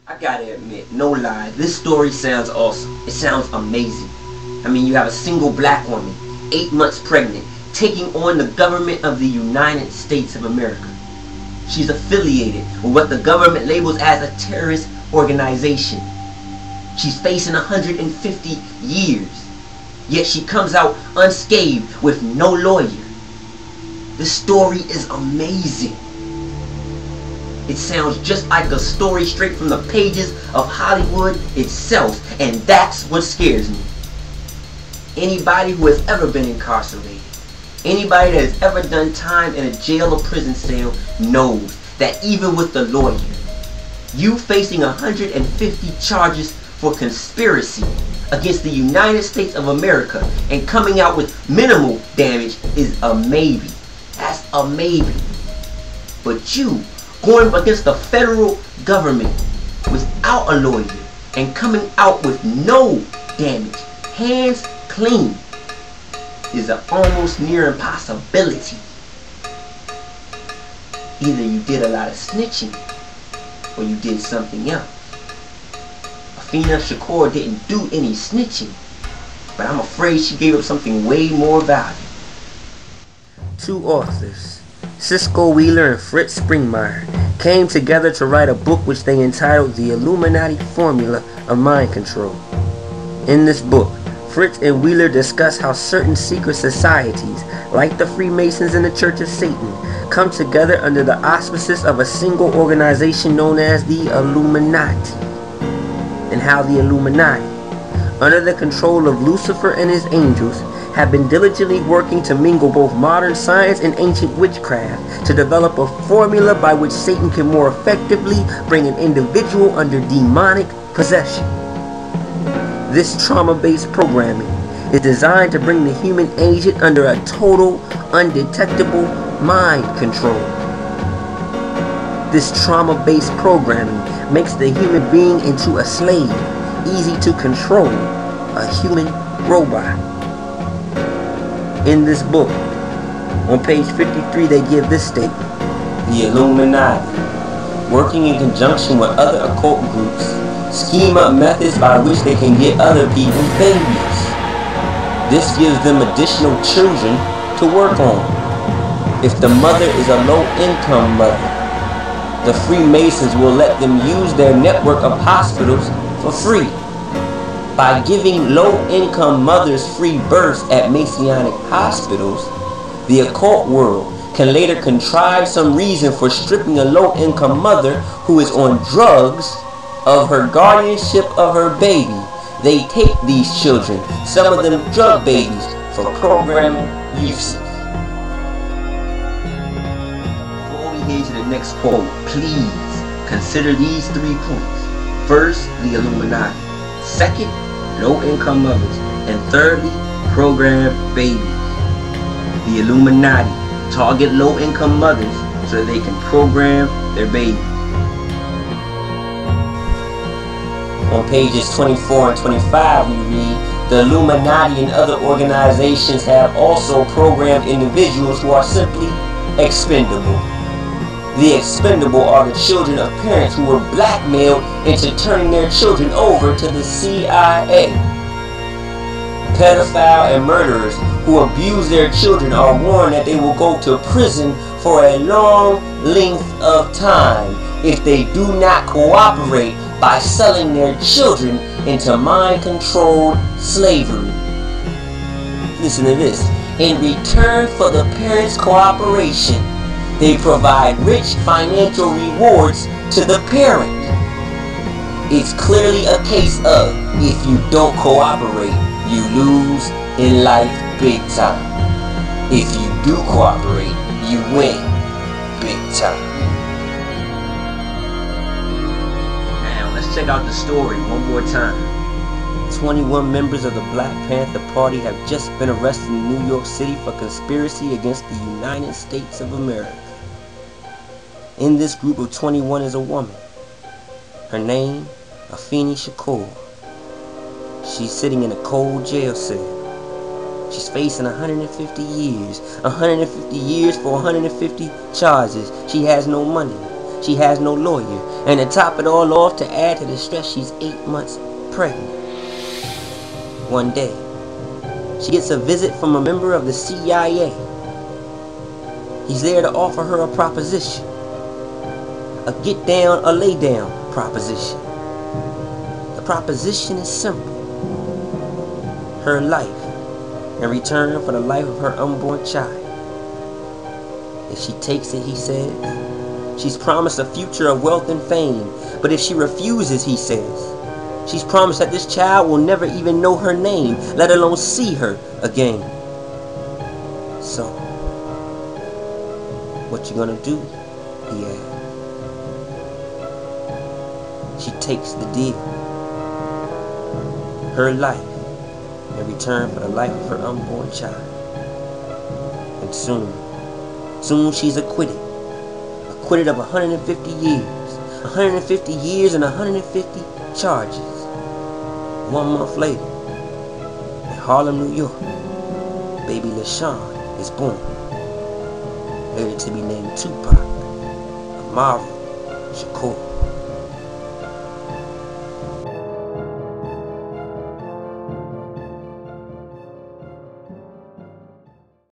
I gotta admit, no lie, this story sounds awesome. It sounds amazing. I mean, you have a single black woman, 8 months pregnant, taking on the government of the United States of America. She's affiliated with what the government labels as a terrorist organization. She's facing 150 years, yet she comes out unscathed with no lawyer. This story is amazing. It sounds just like a story straight from the pages of Hollywood itself, and that's what scares me. Anybody who has ever been incarcerated, anybody that has ever done time in a jail or prison cell knows that even with the lawyer, you facing 150 charges for conspiracy against the United States of America and coming out with minimal damage is a maybe. That's a maybe. But you going against the federal government without a lawyer and coming out with no damage, hands clean, is an almost near impossibility. Either you did a lot of snitching or you did something else. Makaveli Shakur didn't do any snitching, but I'm afraid she gave up something way more valuable. Two authors, Cisco Wheeler and Fritz Springmeier, came together to write a book which they entitled The Illuminati Formula of Mind Control. In this book, Fritz and Wheeler discuss how certain secret societies, like the Freemasons and the Church of Satan, come together under the auspices of a single organization known as the Illuminati, and how the Illuminati, under the control of Lucifer and his angels, have been diligently working to mingle both modern science and ancient witchcraft to develop a formula by which Satan can more effectively bring an individual under demonic possession. This trauma-based programming is designed to bring the human agent under a total, undetectable mind control. This trauma-based programming makes the human being into a slave, easy to control, a human robot. In this book, on page 53, they give this statement: the Illuminati, working in conjunction with other occult groups, scheme up methods by which they can get other people's babies. This gives them additional children to work on. If the mother is a low-income mother, the Freemasons will let them use their network of hospitals for free. By giving low-income mothers free births at Masonic hospitals, the occult world can later contrive some reason for stripping a low-income mother who is on drugs of her guardianship of her baby. They take these children, some of them drug babies, for program uses. Before we head to the next quote, please consider these 3 points. First, the Illuminati. Second, low-income mothers. And thirdly, program babies. The Illuminati target low-income mothers so that they can program their babies. On pages 24 and 25 we read, the Illuminati and other organizations have also programmed individuals who are simply expendable. The expendable are the children of parents who were blackmailed into turning their children over to the CIA. Pedophile and murderers who abuse their children are warned that they will go to prison for a long length of time if they do not cooperate by selling their children into mind-controlled slavery. Listen to this. In return for the parents' cooperation, they provide rich financial rewards to the parent. It's clearly a case of, if you don't cooperate, you lose in life big time. If you do cooperate, you win big time. Now, let's check out the story one more time. 21 members of the Black Panther Party have just been arrested in New York City for conspiracy against the United States of America. In this group of 21 is a woman. Her name, Makaveli Shakur. She's sitting in a cold jail cell. She's facing 150 years. 150 years for 150 charges. She has no money. She has no lawyer. And to top it all off, to add to the stress, she's 8 months pregnant. One day, she gets a visit from a member of the CIA. He's there to offer her a proposition. A get down or lay down proposition. The proposition is simple. Her life in return for the life of her unborn child. If she takes it, he says, she's promised a future of wealth and fame. But if she refuses, he says, she's promised that this child will never even know her name, let alone see her again. So, what you gonna do? He asked. She takes the deal. Her life in return for the life of her unborn child. And soon she's acquitted. Acquitted of 150 years. 150 years and 150 charges. 1 month later, in Harlem, New York, baby LaShawn is born. Later to be named Tupac Amaru Shakur.